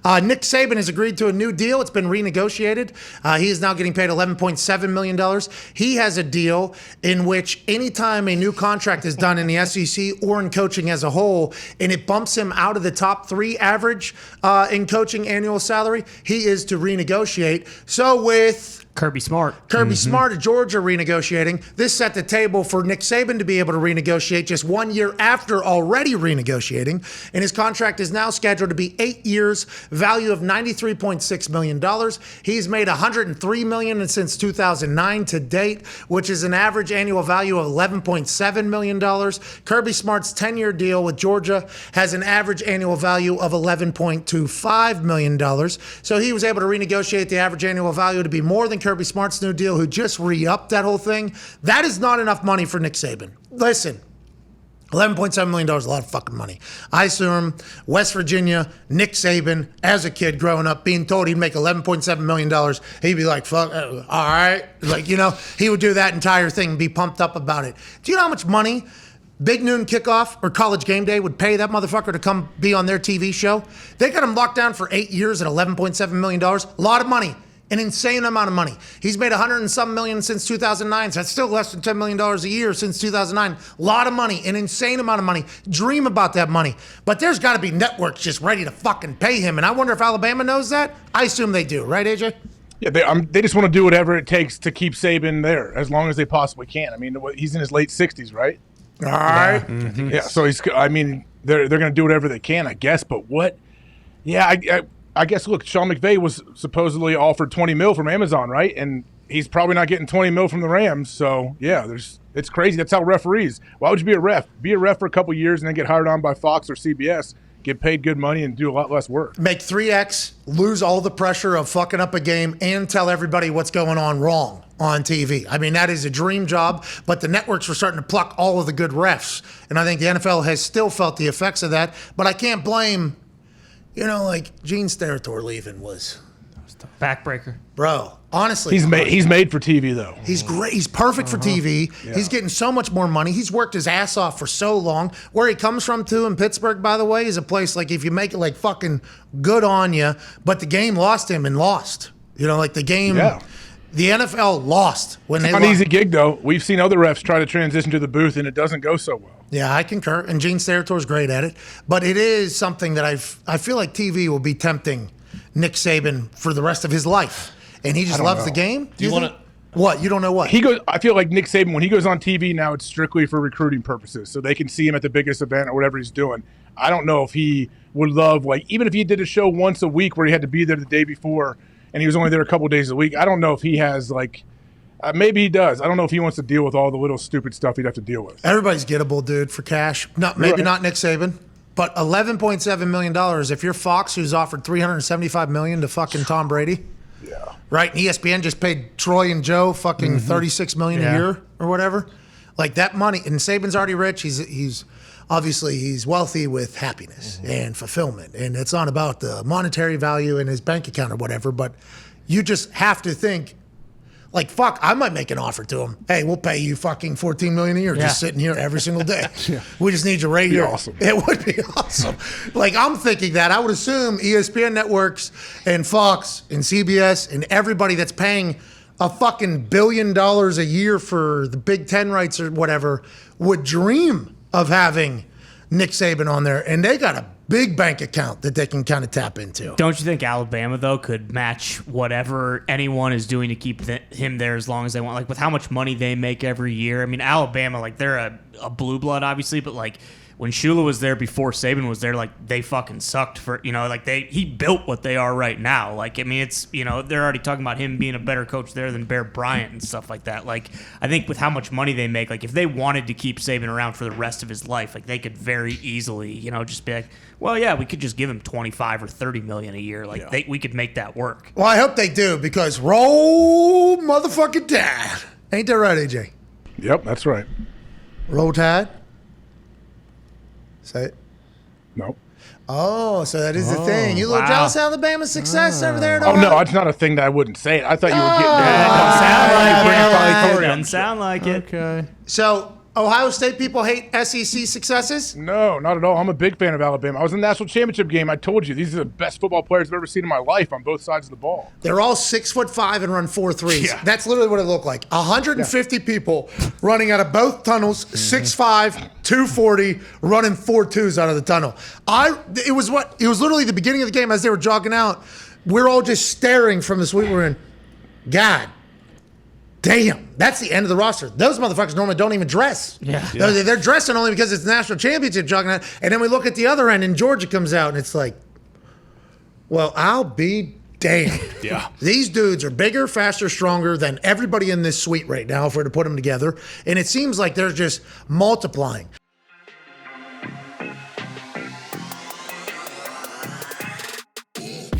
Nick Saban has agreed to a new deal. It's been renegotiated. He is now getting paid $11.7 million. He has a deal in which anytime a new contract is done in the SEC or in coaching as a whole, and it bumps him out of the top 3 average in coaching annual salary, he is to renegotiate. So with Kirby Smart of Georgia renegotiating. This set the table for Nick Saban to be able to renegotiate just 1 year after already renegotiating. And his contract is now scheduled to be 8 years, value of $93.6 million. He's made $103 million since 2009 to date, which is an average annual value of $11.7 million. Kirby Smart's 10-year deal with Georgia has an average annual value of $11.25 million. So he was able to renegotiate the average annual value to be more than Kirby Smart's new deal, who just re-upped that whole thing. That is not enough money for Nick Saban. Listen, $11.7 million is a lot of fucking money. I assume West Virginia, Nick Saban, as a kid growing up, being told he'd make $11.7 million, he'd be like, fuck, all right. Like, he would do that entire thing and be pumped up about it. Do you know how much money Big Noon Kickoff or College Game Day would pay that motherfucker to come be on their TV show? They got him locked down for 8 years at $11.7 million. A lot of money. An insane amount of money. He's made $100 and some million since 2009, so that's still less than $10 million a year since 2009. A lot of money, an insane amount of money. Dream about that money. But there's got to be networks just ready to fucking pay him, and I wonder if Alabama knows that. I assume they do, right, AJ? Yeah, they just want to do whatever it takes to keep Saban there as long as they possibly can. I mean, he's in his late 60s, right? All right. Yeah, yeah, so they're going to do whatever they can, I guess, but what? Yeah, I guess, look, Sean McVay was supposedly offered $20 million from Amazon, right? And he's probably not getting $20 million from the Rams. So, yeah, it's crazy. That's how referees. Why would you be a ref? Be a ref for a couple years and then get hired on by Fox or CBS, get paid good money, and do a lot less work. Make 3X, lose all the pressure of fucking up a game, and tell everybody what's going on wrong on TV. I mean, that is a dream job, but the networks were starting to pluck all of the good refs. And I think the NFL has still felt the effects of that. But I can't blame... Gene Steratore leaving was backbreaker. Bro, honestly. He's made for TV, though. He's great. He's perfect for TV. Yeah. He's getting so much more money. He's worked his ass off for so long. Where he comes from, too, in Pittsburgh, by the way, is a place, like, if you make it, fucking good on you, but the game lost him and lost. The game... Yeah. The NFL lost when they lost. It's not an easy gig, though. We've seen other refs try to transition to the booth, and it doesn't go so well. Yeah, I concur, and Gene Steratore's great at it. But it is something that I feel like TV will be tempting Nick Saban for the rest of his life. And he just loves the game. Do you want to... What? You don't know what? I feel like Nick Saban, when he goes on TV now, it's strictly for recruiting purposes, so they can see him at the biggest event or whatever he's doing. I don't know if he would love, even if he did a show once a week where he had to be there the day before, and he was only there a couple of days a week. I don't know if he has, maybe he does. I don't know if he wants to deal with all the little stupid stuff he'd have to deal with. Everybody's gettable, dude, for cash. Maybe not Nick Saban, but $11.7 million. If you're Fox, who's offered $375 million to fucking Tom Brady, yeah, right? And ESPN just paid Troy and Joe fucking $36 million a year or whatever. That money, and Saban's already rich. He's obviously he's wealthy with happiness and fulfillment, and it's not about the monetary value in his bank account or whatever, but you just have to think, fuck, I might make an offer to him. Hey, we'll pay you fucking $14 million a year just sitting here every single day. We just need you right here. Awesome. It would be awesome. I'm thinking that. I would assume ESPN networks and Fox and CBS and everybody that's paying a fucking $1 billion a year for the Big Ten rights or whatever would dream of having Nick Saban on there, and they got a big bank account that they can kind of tap into. Don't you think Alabama, though, could match whatever anyone is doing to keep him there as long as they want? With how much money they make every year. I mean, Alabama, they're a blue blood, obviously, but when Shula was there before Saban was there, they fucking sucked for, he built what they are right now. It's, they're already talking about him being a better coach there than Bear Bryant and stuff like that. I think with how much money they make, if they wanted to keep Saban around for the rest of his life, they could very easily, just be like, well, yeah, we could just give him $25 or $30 million a year. We could make that work. Well, I hope they do, because roll motherfucking Tide. Ain't that right, AJ? Yep, that's right. Roll Tide. Say it. No. Oh, so that is the thing. You a little jealous of Alabama's success over there? Oh, no, it's not a thing that I wouldn't say it. I thought you were getting Doesn't sound like it. So, Ohio State people hate SEC successes? No, not at all. I'm a big fan of Alabama. I was in the national championship game. I told you, these are the best football players I've ever seen in my life on both sides of the ball. They're all 6'5" and run 4 threes. Yeah. That's literally what it looked like. 150 people running out of both tunnels, 6'5", 240, running 4 twos out of the tunnel. It was literally the beginning of the game as they were jogging out. We're all just staring from the suite we're in. God damn, that's the end of the roster. Those motherfuckers normally don't even dress. Yeah. They're dressing only because it's the national championship jogging out. And then we look at the other end and Georgia comes out and it's like, well, I'll be damned. Yeah. These dudes are bigger, faster, stronger than everybody in this suite right now if we're to put them together. And it seems like they're just multiplying.